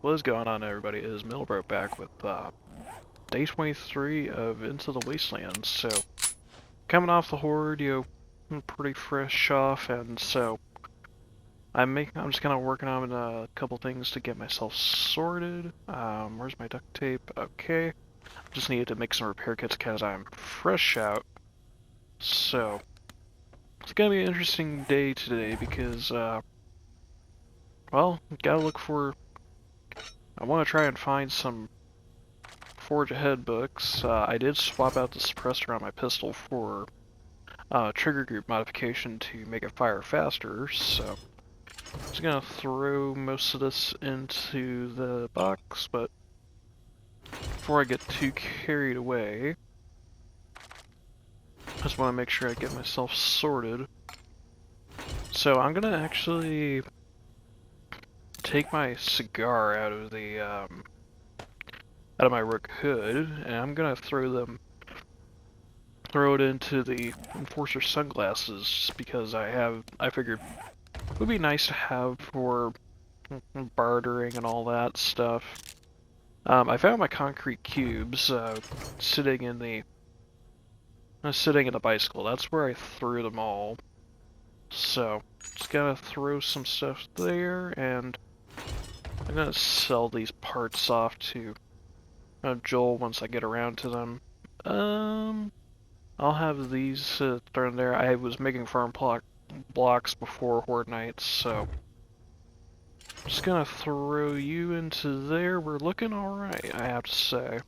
What is going on, everybody? It is Millbrook back with day 23 of Into the Wasteland. So, coming off the horde, I'm pretty fresh off, and so I'm just kind of working on a couple things to get myself sorted. Where's my duct tape? Okay, just needed to make some repair kits because I'm fresh out. So, it's gonna be an interesting day today because, well, gotta look for. I want to try and find some Forge Ahead books. I did swap out the suppressor on my pistol for trigger group modification to make it fire faster, so I'm just gonna throw most of this into the box, but before I get too carried away, I just want to make sure I get myself sorted. So I'm gonna actually take my cigar out of my rook hood, and I'm gonna throw it into the enforcer sunglasses just because I figured it would be nice to have for bartering and all that stuff. I found my concrete cubes sitting in the bicycle. That's where I threw them all. So just gotta throw some stuff there, and I'm gonna sell these parts off to Joel once I get around to them. I'll have these thrown there. I was making farm blocks before Horde Nights, so I'm just gonna throw you into there. We're looking alright, I have to say.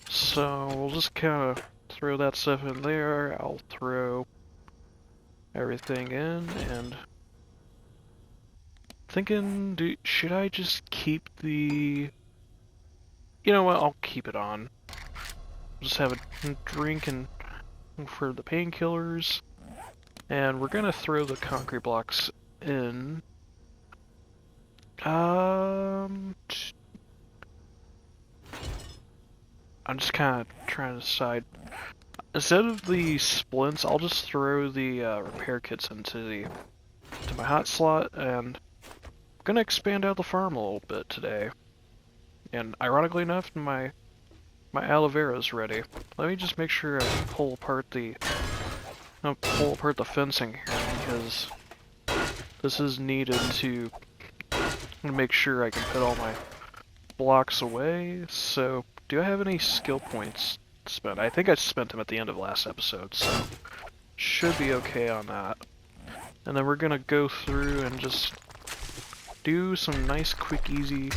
So we'll just kind of throw that stuff in there. I'll throw everything in, and thinking, should I just keep the... You know what, I'll keep it on. Just have a drink and for the painkillers, and we're gonna throw the concrete blocks in. I'm just kind of trying to decide. Instead of the splints, I'll just throw the repair kits into my hot slot, and I'm gonna expand out the farm a little bit today. And ironically enough, my aloe vera is ready. Let me just make sure I pull apart the fencing here, because this is needed to make sure I can put all my blocks away. So, do I have any skill points to spend? I think I spent them at the end of last episode, so should be okay on that. And then we're gonna go through and just do some nice, quick, easy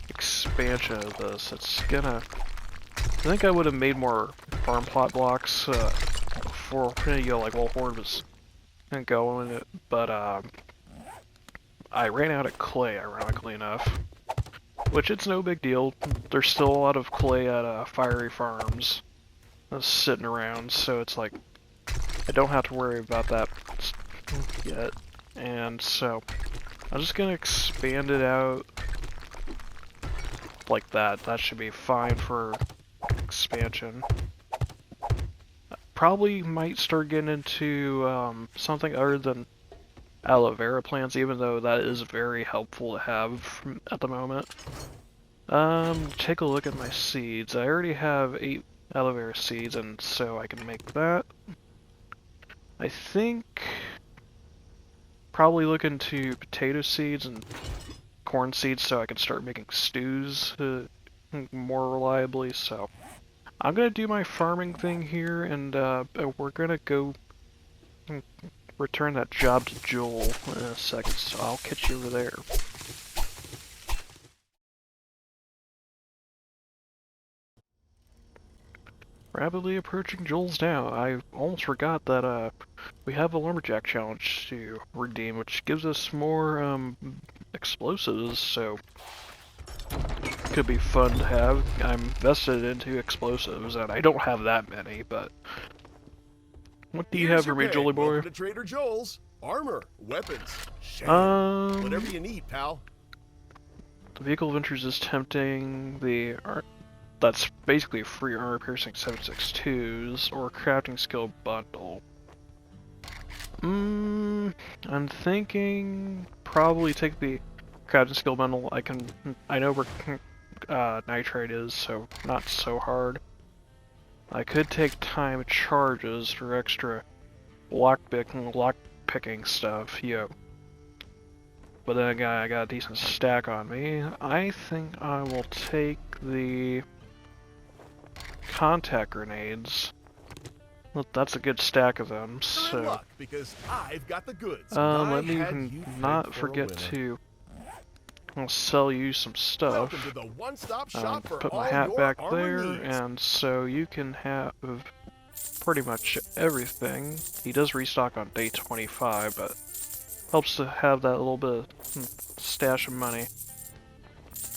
expansion of this. It's gonna... I think I would have made more farm plot blocks before, like while Horde was going, but I ran out of clay, ironically enough. Which, it's no big deal. There's still a lot of clay at Fiery Farms sitting around, so it's like, I don't have to worry about that yet. And so, I'm just gonna expand it out like that. That should be fine for expansion. Probably might start getting into something other than aloe vera plants, even though that is very helpful to have at the moment. Take a look at my seeds. I already have 8 aloe vera seeds, and so I can make that. I think probably look into potato seeds and corn seeds so I can start making stews more reliably. So I'm gonna do my farming thing here, and we're gonna go return that job to Joel in a second, so I'll catch you over there. Rapidly approaching Joel's now. I almost forgot that we have a lumberjack challenge to redeem, which gives us more explosives, so could be fun to have. I'm vested into explosives, and I don't have that many, but what do you have for me, Jolie boy? Welcome to Trader Joel's. Armor, weapons, shame. Whatever you need, pal. The vehicle of interest is tempting. That's basically free armor piercing 762s or crafting skill bundle. I'm thinking probably take the crafting skill bundle, I know where nitrate is, so not so hard. I could take time charges for extra lock picking stuff, But then again, I got a decent stack on me. I think I will take the contact grenades. Well, that's a good stack of them, You're in luck because I've got the goods. let me not forget to I'll sell you some stuff. Welcome to the one-stop shop for Put my all hat your back armor there, needs. and so you can have pretty much everything. He does restock on day 25, but helps to have that little bit of stash of money.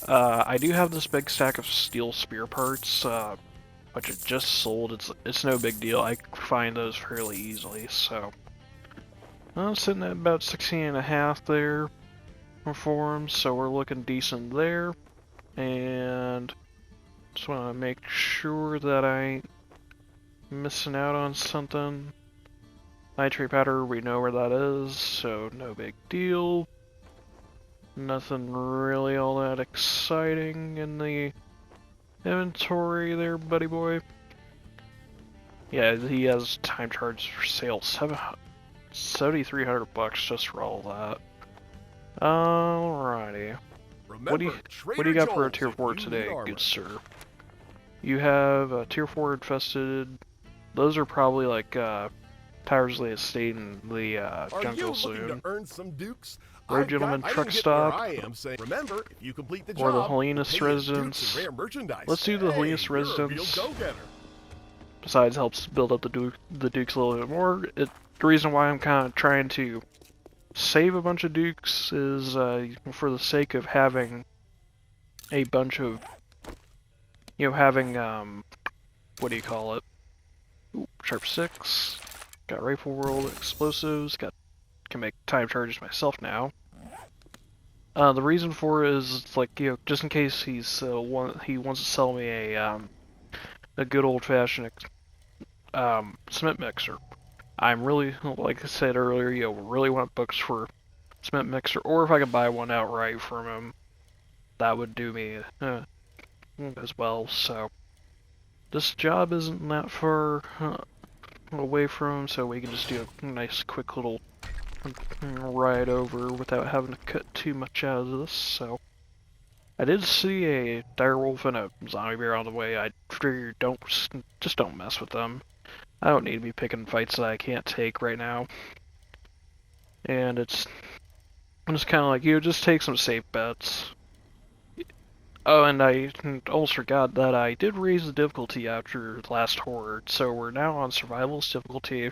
I do have this big stack of steel spear parts, which I just sold. It's no big deal. I find those fairly easily, so I'm sitting at about 16.5 there for them, so we're looking decent there. And just want to make sure that I ain't missing out on something. Nitrate powder, we know where that is, so no big deal. Nothing really all that exciting in the inventory there, buddy boy. Yeah, he has time charges for sale, $7,300 just for all that. Alrighty. Remember, What do you got for a tier 4 today, good sir? You have a tier 4 infested. Those are probably like Towers of the Estate and the Jungle Saloon. To earn some dukes? Road Gentleman Truck Stop. Remember, if you complete the or the job, Helenas Residence. Let's do the Helenas Residence. Besides, helps build up the Dukes a little bit more. The reason why I'm kind of trying to save a bunch of Dukes is for the sake of having a bunch of, having, what do you call it? Ooh, Sharp 6, got Rifle World, Explosives, can make time charges myself now. The reason for it is, like, just in case he wants to sell me a good old-fashioned cement mixer. I'm really, like I said earlier, really want books for cement mixer, or if I could buy one outright from him, that would do me as well. So this job isn't that far away from him, so we can just do a nice, quick little ride over without having to cut too much out of this. So I did see a direwolf and a zombie bear on the way. I figured just don't mess with them. I don't need to be picking fights that I can't take right now. And I'm just kind of like, just take some safe bets. Oh, and I almost forgot that I did raise the difficulty after the last horde, so we're now on survivalist difficulty.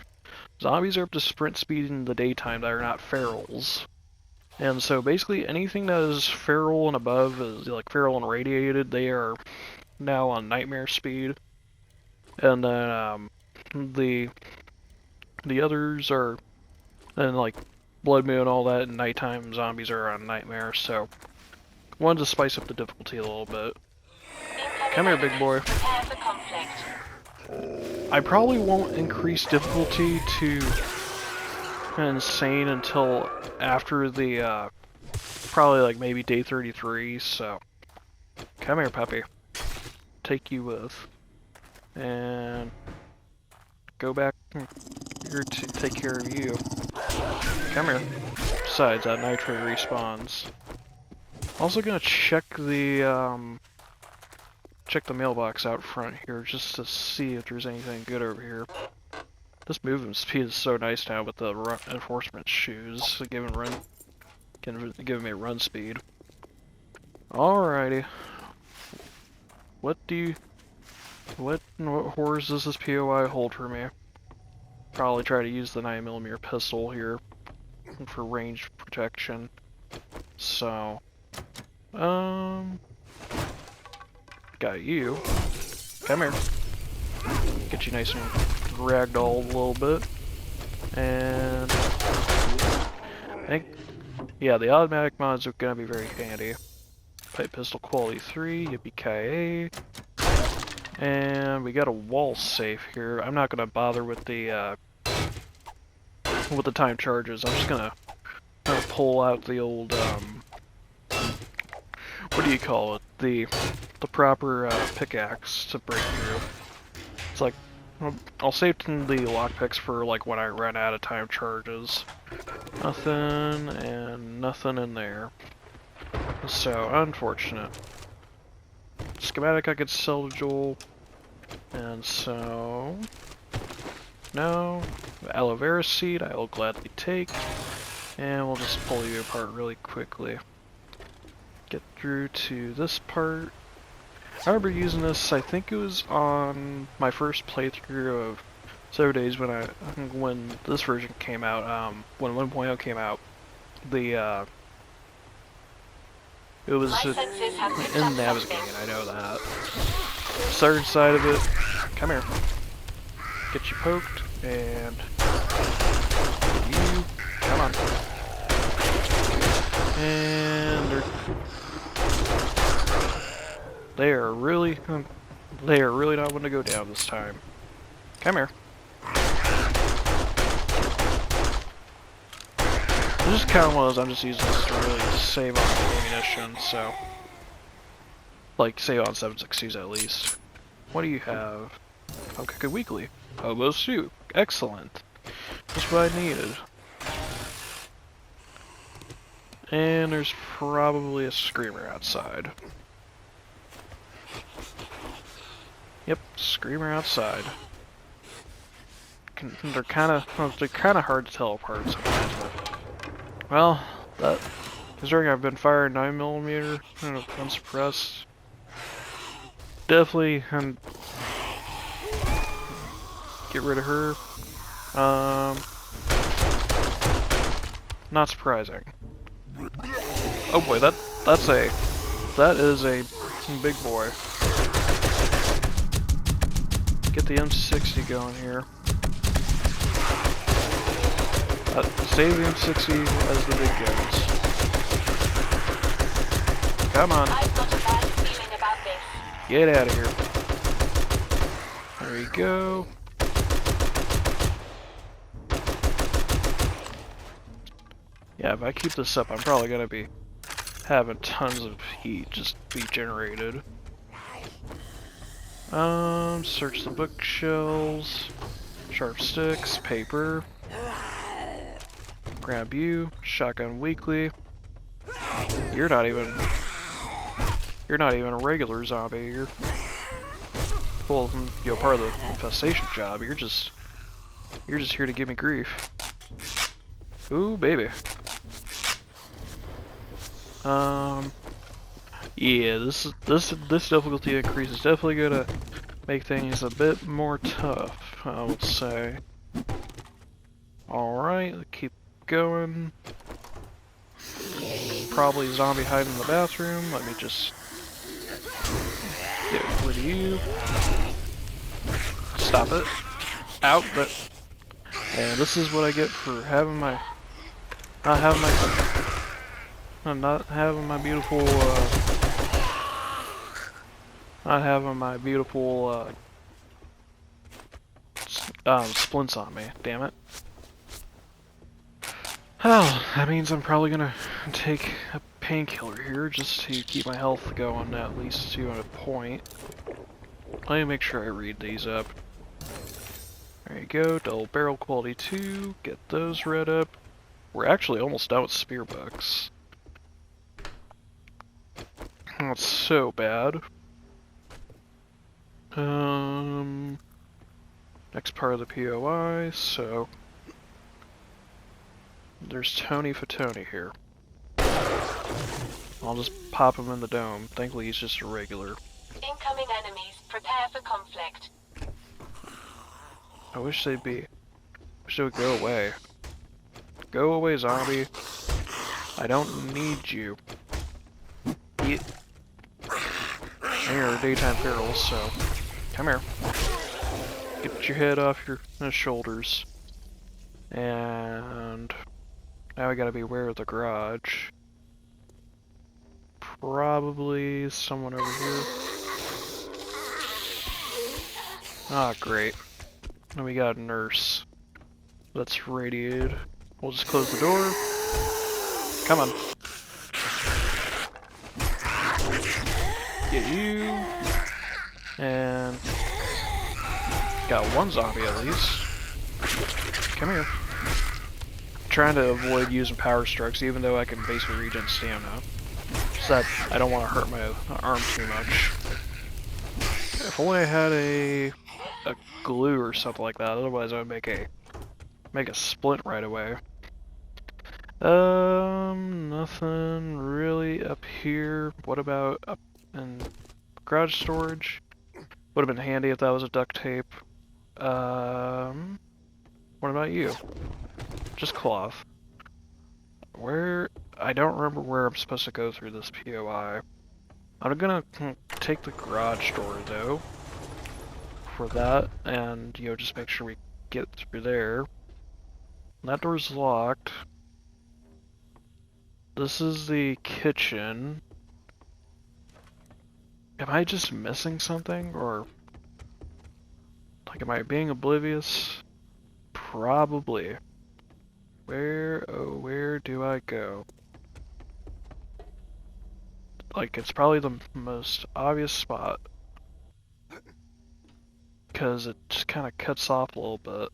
Zombies are up to sprint speed in the daytime that are not ferals. And so basically anything that is feral and above, is like feral and radiated, they are now on nightmare speed. And then the others are, and like Blood Moon and all that, and nighttime zombies are on nightmare, so wanted to spice up the difficulty a little bit. Come here, big boy. I probably won't increase difficulty to insane until after the probably like maybe day 33, so come here, puppy. Take you with. And go back here to take care of you. Come here. Besides, that nitrate respawns. Also gonna check the mailbox out front here just to see if there's anything good over here. This movement speed is so nice now with the enforcement shoes, giving me run speed. Alrighty. What horrors does this POI hold for me? Probably try to use the 9mm pistol here for range protection. So, got you. Come here. Get you nice and ragdolled a little bit. And I think, yeah, the automatic mods are gonna be very handy. Pipe pistol quality 3, yippee-ki-yay. And we got a wall safe here. I'm not gonna bother with the time charges. I'm just gonna pull out the old what do you call it? The proper pickaxe to break through. It's like, I'll save the lockpicks for like when I run out of time charges. Nothing and nothing in there. So unfortunate. Schematic I could sell to Joel, and so no aloe vera seed I will gladly take, and we'll just pull you apart really quickly. Get through to this part. I remember using this, I think it was on my first playthrough of 7 days when this version came out, when 1.0 came out. It was in navigating, I know that. Southern side of it, come here. Get you poked, and you, come on. And they are really not going to go down this time. Come here. This is kind of one of those, I'm just using this to really save on ammunition, so. Like, save on 7.62s at least. What do you have? I'm cooking weekly. Hobo soup. Excellent. Just what I needed. And there's probably a screamer outside. Yep, screamer outside. They're kind of hard to tell apart sometimes. But, well, considering I've been firing 9mm and unsuppressed, definitely get rid of her. Not surprising. Oh boy, that is a big boy. Get the M60 going here. Save the M60 as the big guns. Come on. I've got a bad feeling about this. Get out of here. There you go. Yeah, if I keep this up, I'm probably gonna be having tons of heat just be generated. Search the bookshelves. Sharp sticks, paper. Grab you. Shotgun weekly. You're not even a regular zombie. You're part of the infestation job. You're just here to give me grief. Ooh, baby. Yeah, this difficulty increase is definitely gonna make things a bit more tough, I would say. Alright, keep going. Probably a zombie hiding in the bathroom. Let me just get rid of you. Stop it. Out, but and this is what I get for having my not having my beautiful splints on me, damn it. Oh, that means I'm probably gonna take a painkiller here just to keep my health going at least to a point. Let me make sure I read these up. There you go, double barrel quality 2, get those read up. We're actually almost done with spear books. Not so bad. Next part of the POI, so there's Tony Fatoni here. I'll just pop him in the dome. Thankfully he's just a regular. Incoming enemies, prepare for conflict. I wish they would go away. Go away, zombie. I don't need you. And you're a daytime feral, so come here. Get your head off your shoulders. And now we gotta be aware of the garage. Probably someone over here. Ah, great. And we got a nurse that's radiated. We'll just close the door. Come on. Get you. And got one zombie at least. Come here. Trying to avoid using power strikes, even though I can basically regen stamina. So that I don't want to hurt my arm too much. If only I had a glue or something like that. Otherwise, I would make a splint right away. Nothing really up here. What about up in garage storage? Would have been handy if that was a duct tape. What about you? Just cloth. Where? I don't remember where I'm supposed to go through this POI. I'm gonna take the garage door though for that, and just make sure we get through there. That door's locked. This is the kitchen. Am I just missing something, or like am I being oblivious? Probably. Where do I go? Like, it's probably the most obvious spot. Because it just kind of cuts off a little bit.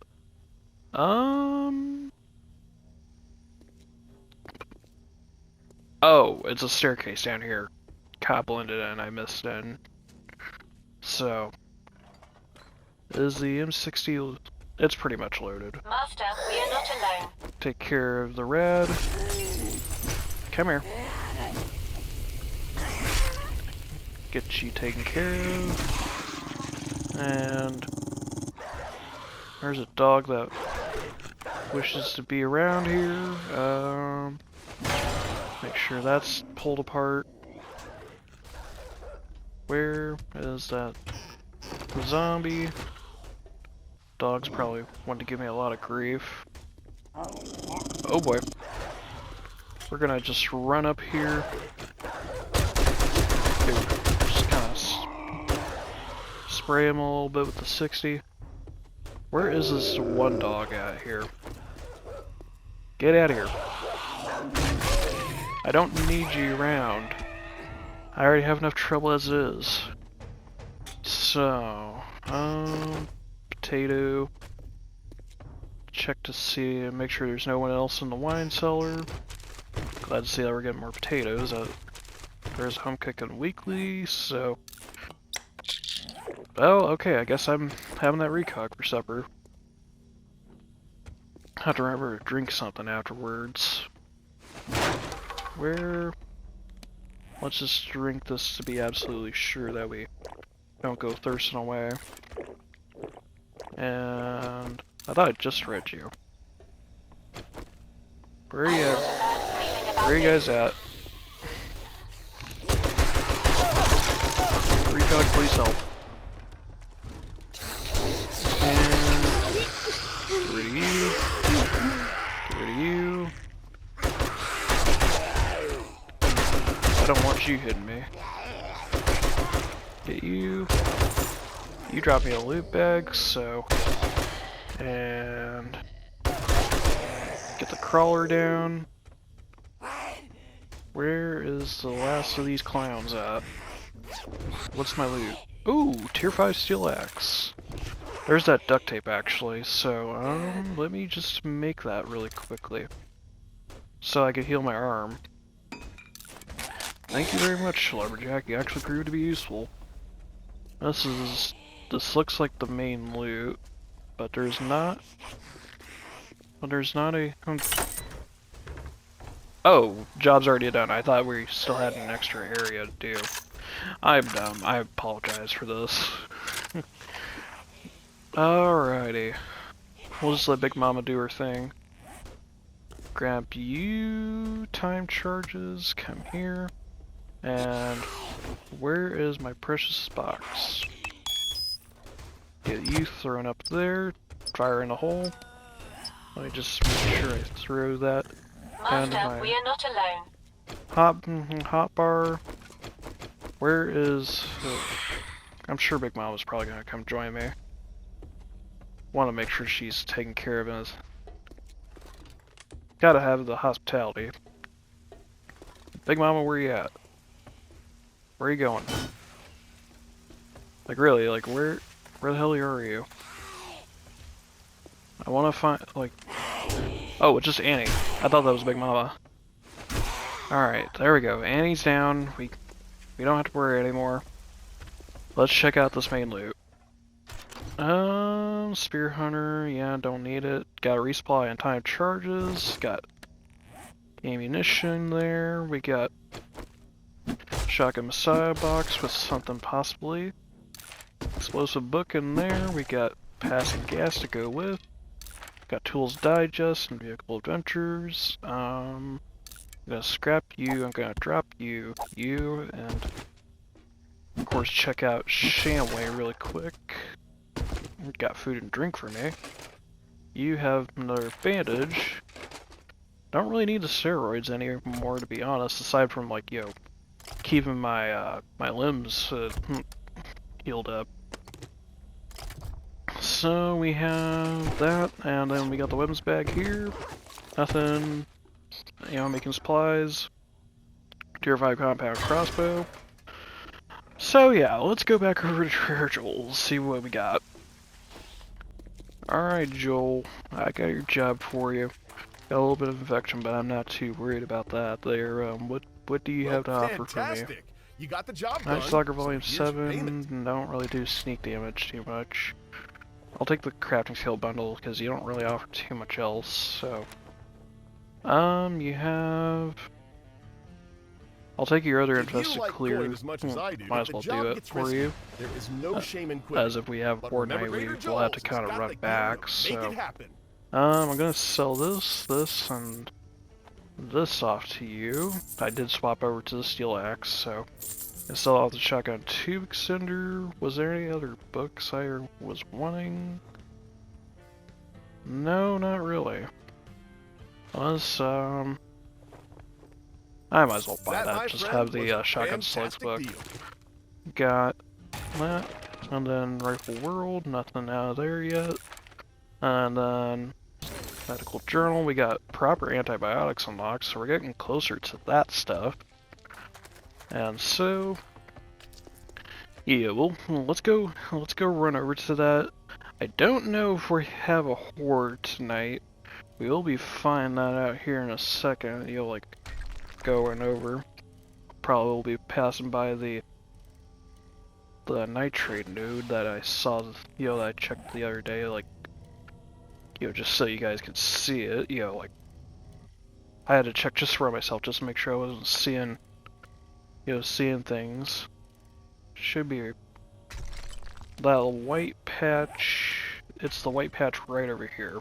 Oh, it's a staircase down here. Got blended in, I missed in. So, is the M60... It's pretty much loaded. Master, we are not alone. Take care of the red. Come here. Get you taken care of. And there's a dog that wishes to be around here. Make sure that's pulled apart. Where is that zombie? Dog's probably wanting to give me a lot of grief. Oh boy. We're gonna just run up here. Just kind of spray him a little bit with the 60. Where is this one dog at here? Get out of here. I don't need you around. I already have enough trouble as it is. So, potato. Check to see and make sure there's no one else in the wine cellar. Glad to see that we're getting more potatoes. There's home cooking weekly, so... Oh, okay, I guess I'm having that recog for supper. Have to remember to drink something afterwards. Where... Let's just drink this to be absolutely sure that we don't go thirsting away. And... I thought I just read you. Where are you at? Where are you guys at? Recog, please help. And... Get rid of you. Get rid of you. I don't want you hitting me. Get you. You drop me a loot bag, so... And... Get the crawler down. Where is the last of these clowns at? What's my loot? Ooh, tier 5 steel axe. There's that duct tape actually, so let me just make that really quickly. So I can heal my arm. Thank you very much, Lumberjack. You actually proved to be useful. This looks like the main loot, but there's not a... Oh, job's already done. I thought we still had an extra area to do. I'm dumb. I apologize for this. Alrighty. We'll just let Big Mama do her thing. Grab you, time charges, come here. And where is my precious box? Get you thrown up there, fire in the hole. Let me just make sure I throw that. Master, we are not alone. Hot bar. Where is... I'm sure Big Mom is probably going to come join me. Want to make sure she's taking care of us. Gotta have the hospitality. Big Mama, where you at? Where are you going? Like really, like where the hell are you? I want to find, like... Oh, it's just Annie. I thought that was Big Mama. Alright, there we go. Annie's down. We don't have to worry anymore. Let's check out this main loot. Spear Hunter, yeah, don't need it. Got a resupply and time charges. Got ammunition there. We got Shotgun Messiah box with something possibly. Explosive book in there. We got passing gas to go with. Got Tools Digest and Vehicle Adventures. I'm gonna scrap you, I'm gonna drop you, and of course check out Shamway really quick. Got food and drink for me. You have another bandage. Don't really need the steroids anymore, to be honest, aside from like, you know, keeping my my limbs healed up. So we have that, and then we got the weapons bag here. Nothing, you know, making supplies. Tier 5 compound crossbow. So yeah, let's go back over to Joel, see what we got. Alright Joel, I got your job for you. Got a little bit of infection, but I'm not too worried about that there. What do you have to offer for me? You got the job Night done. Stalker Volume So here's your 7, payment. don't really do sneak damage too much. I'll take the crafting skill bundle because you don't really offer too much else, so. You have... I'll take your other If you infested like clear. going as much as I do, Might if as well the job do it gets for risky, you. There is no shame in quitting. As if we have But Horde remember Night, Greater we'll have to Joel's kind of got run the gear back, to so. Make it happen. I'm gonna sell this, and this off to you. I did swap over to the steel axe, so I sell off the shotgun tube extender. Was there any other books I was wanting? No, not really. Unless, I might as well buy That, my that. Just friend, have was the a shotgun slugs fantastic book. deal. Got that, and then Rifle World, nothing out of there yet. And then medical journal, we got proper antibiotics unlocked, so we're getting closer to that stuff. And so, yeah, well, let's go run over to that. I don't know if we have a horde tonight. We will be finding that out here in a second. You'll like going over. Probably will be passing by the nitrate node that I saw, you know, that I checked the other day, like, you know, just so you guys could see it, you know, like, I had to check just for myself, just to make sure I wasn't seeing, you know, seeing things. Should be that white patch, it's the white patch right over here.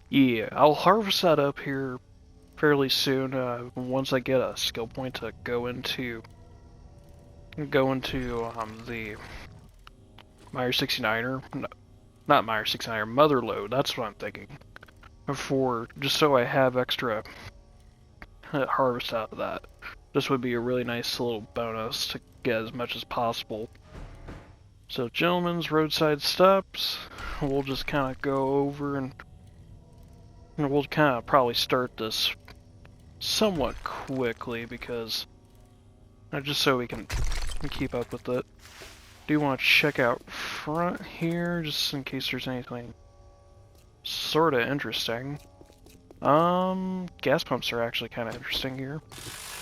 Yeah, I'll harvest that up here fairly soon, once I get a skill point to go into the Meyer 69er, no, not Meyer 69er, Motherload, that's what I'm thinking. Just so I have extra harvest out of that. This would be a really nice little bonus to get as much as possible. So gentlemen's roadside stops, we'll just kind of go over and we'll kind of probably start this somewhat quickly because just so we can keep up with it. Do want to check out front here just in case there's anything sort of interesting. Gas pumps are actually kind of interesting here.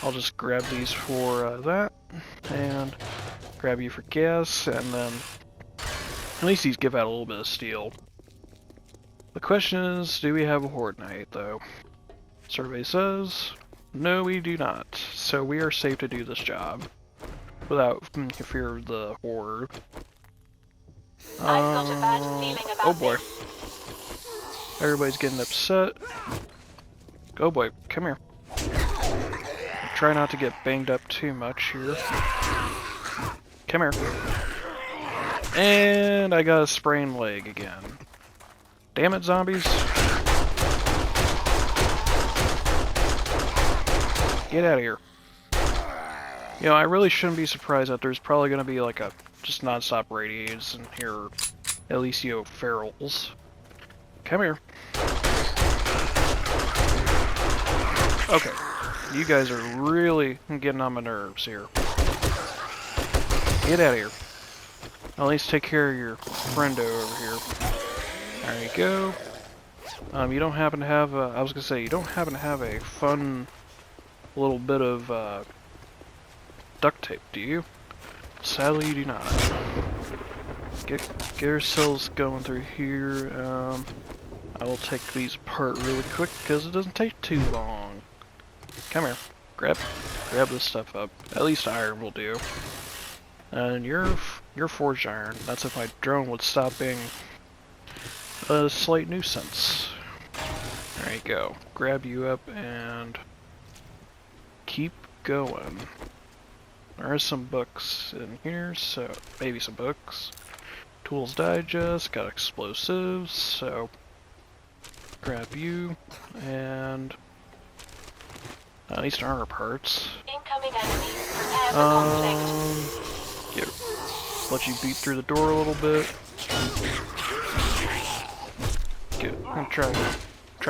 I'll just grab these for that and grab you for gas, and then at least these give out a little bit of steel. The question is, do we have a horde night though? Survey says no, we do not, so we are safe to do this job without fear of the horde. I've got a bad feeling about oh boy. this. Everybody's getting upset. Oh boy, come here. Try not to get banged up too much here. Come here. And I got a sprained leg again. Damn it, zombies. Get out of here. You know, I really shouldn't be surprised that there's probably going to be like a just non-stop radiators in here. At least, you know, ferals. Come here. Okay. You guys are really getting on my nerves here. Get out of here. At least take care of your friendo over here. There you go. You don't happen to have a, I was gonna say, you don't happen to have a fun little bit of duct tape, do you? Sadly, you do not. Get ourselves going through here. I will take these apart really quick because it doesn't take too long. Come here. Grab this stuff up. At least iron will do. And you're forged iron. That's if my drone would stop being a slight nuisance. There you go. Grab you up and keep going. There are some books in here, so maybe some books. Tools Digest, got explosives, so grab you and at least armor parts. Incoming enemy. Prepare for conflict. Let you beat through the door a little bit. I'm gonna try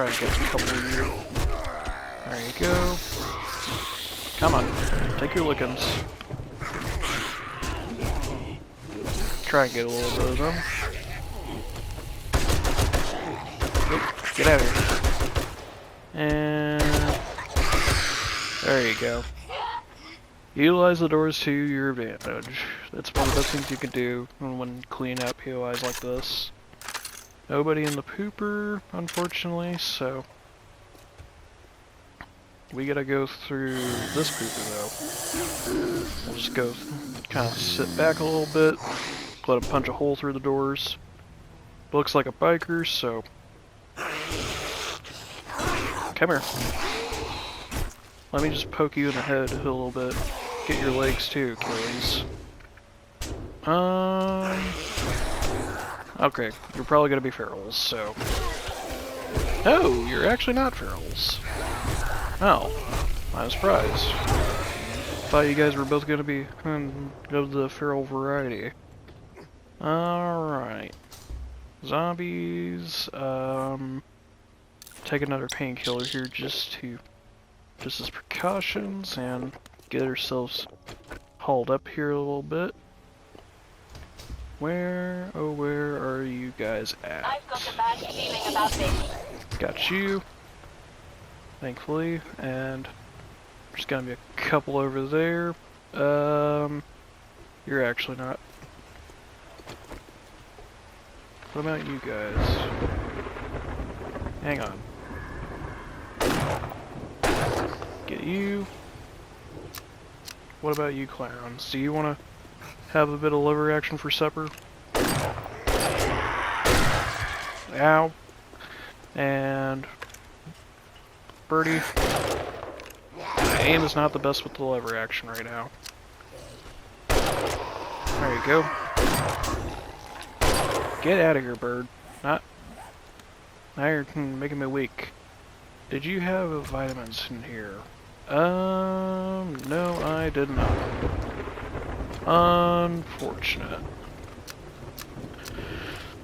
to get a couple of you. There you go. Come on, take your lickings. Try and get a little bit of them. Oop, get out of here. And there you go. Utilize the doors to your advantage. That's one of the best things you can do when cleaning out POIs like this. Nobody in the pooper, unfortunately, so we gotta go through this pooper though. We'll just go kind of sit back a little bit, let him punch a hole through the doors. Looks like a biker, so come here. Let me just poke you in the head a little bit. Get your legs too, Achilles. Okay, you're probably gonna be ferals, so. No, you're actually not ferals. Oh, I'm surprised. Thought you guys were both gonna be of the feral variety. Alright. Zombies, take another painkiller here just as precautions and get ourselves hauled up here a little bit. Where are you guys at? I've got a bad feeling about this. Got you, thankfully, and there's gonna be a couple over there. You're actually not. What about you guys? Hang on. Get you. What about you clowns? Do you want to have a bit of liver action for supper? Ow. And Birdie. My aim is not the best with the lever action right now. There you go. Get out of here, bird. Now you're making me weak. Did you have vitamins in here? No, I did not. Unfortunate.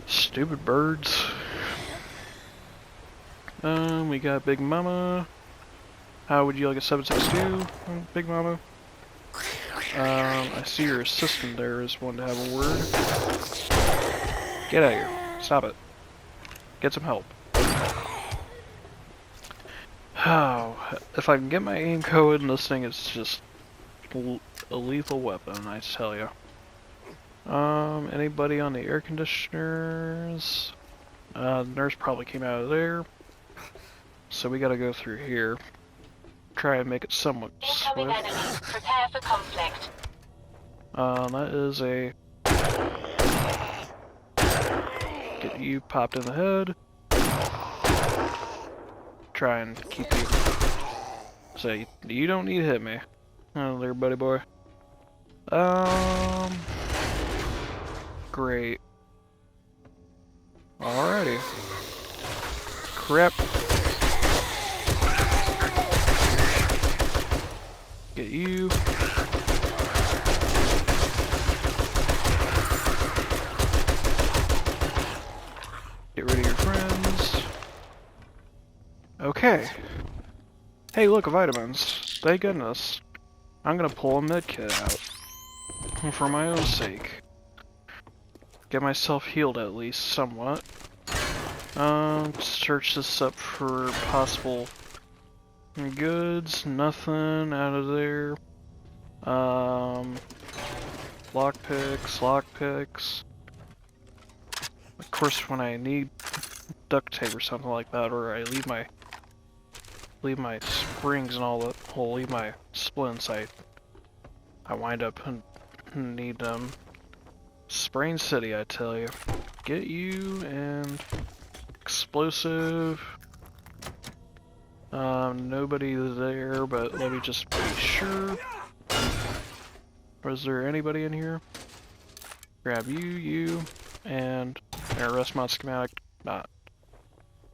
Stupid birds. We got Big Mama. How would you like a 762, Big Mama? I see your assistant there is one to have a word. Get out of here. Stop it. Get some help. Oh, if I can get my aim going, this thing is just a lethal weapon, I tell you. Anybody on the air conditioners? The nurse probably came out of there. So we gotta go through here. Try and make it somewhat Incoming swift. enemy. Prepare for conflict. That is a... Get you popped in the head. Try and keep you... So, you don't need to hit me. Oh, there, buddy boy. Great. Alrighty. Crap. Get you. Get rid of your friends. Okay. Hey, look, vitamins. Thank goodness. I'm gonna pull a medkit out. for my own sake. Get myself healed at least somewhat. Search this up for possible goods. Nothing out of there. Lockpicks. Of course, when I need duct tape or something like that, or I leave my springs and all that, or leave my splints, I wind up and need them. Sprain City, I tell you. Get you and explosive. Nobody there, but let me just be sure. Was there anybody in here? Grab you, and rest mod schematic.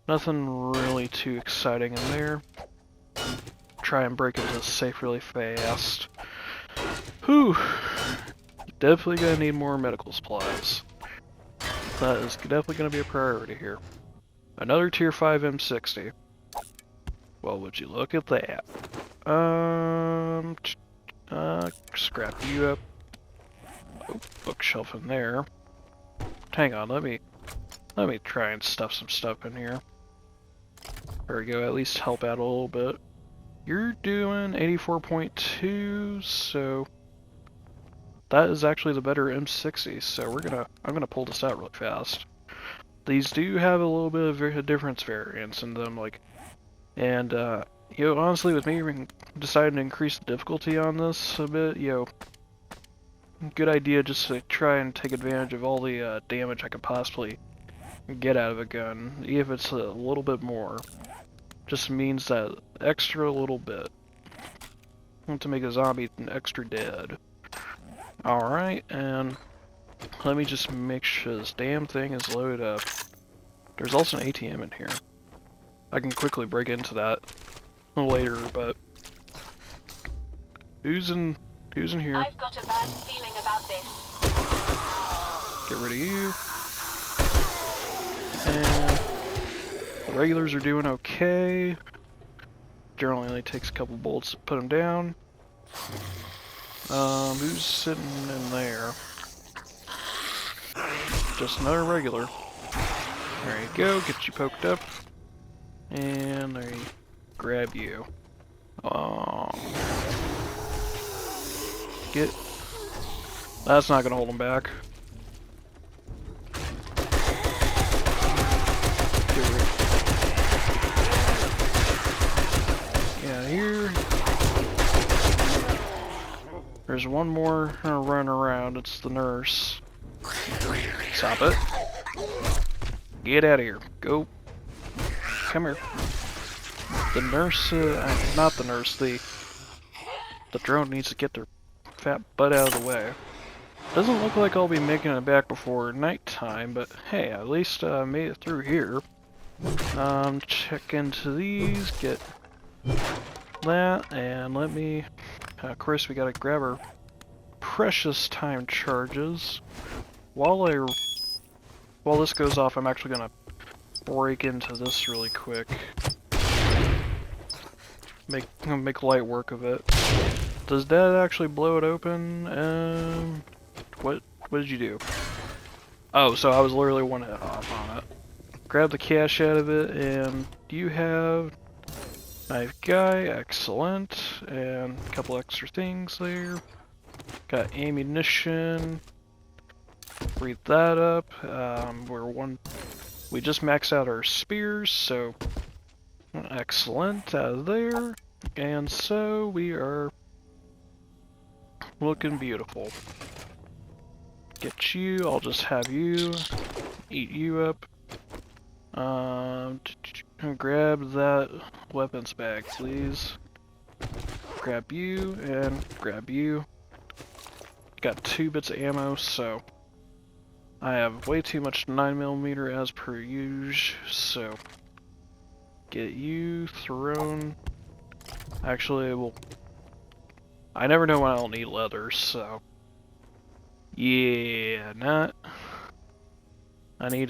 Nothing really too exciting in there. Try and break into the safe really fast. Whew! Definitely gonna need more medical supplies. That is definitely gonna be a priority here. Another tier 5 M60. Well, would you look at that? Scrap you up. Oh, bookshelf in there. Hang on, let me try and stuff some stuff in here. There we go, at least help out a little bit. You're doing 84.2, so that is actually the better M60, so I'm gonna pull this out really fast. These do have a little bit of a difference variance in them, and honestly, with me deciding to increase the difficulty on this a bit, good idea just to try and take advantage of all the damage I could possibly get out of a gun, even if it's a little bit more. Just means that extra little bit to make a zombie extra dead. Alright, and let me just make sure this damn thing is loaded up. There's also an ATM in here. I can quickly break into that later, but who's in here? I've got a bad feeling about this. Get rid of you. And the regulars are doing okay. Generally only takes a couple bullets to put them down. Who's sitting in there? Just another regular. There you go, get you poked up. And there you grab you. That's not gonna hold him back. Yeah, here. There's one more running around. It's the nurse. Stop it. Get out of here. Go. Come here. The nurse, not the nurse, the drone needs to get their fat butt out of the way. Doesn't look like I'll be making it back before nighttime, but hey, at least I made it through here. Check into these, get that, and let me... of course, we gotta grab our precious time charges. While this goes off, I'm actually gonna break into this really quick. Make light work of it. Does that actually blow it open? What did you do? Oh, so I was literally one hit off on it. Grab the cash out of it, and do you have knife guy? Excellent. And a couple extra things there. Got ammunition. Read that up. We just maxed out our spears, so excellent out of there. And so we are looking beautiful. Get you, I'll just have you, eat you up. Grab that weapons bag, please. Grab you, and grab you. Got 2 bits of ammo, so I have way too much 9mm as per usual, so get you thrown. Actually, I never know when I'll need leather, so yeah, I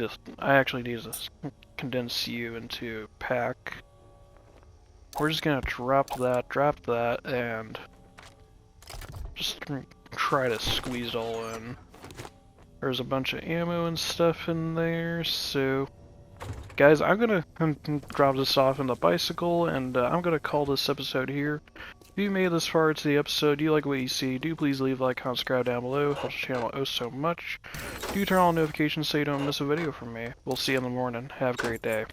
actually need to condense you into a pack. We're just gonna drop that, and just try to squeeze it all in. There's a bunch of ammo and stuff in there, so guys, I'm gonna drop this off in the bicycle, and I'm gonna call this episode here. If you made this far into the episode, you like what you see, do please leave a like, comment, subscribe down below. It helps the channel oh so much. Do turn on notifications so you don't miss a video from me. We'll see you in the morning. Have a great day.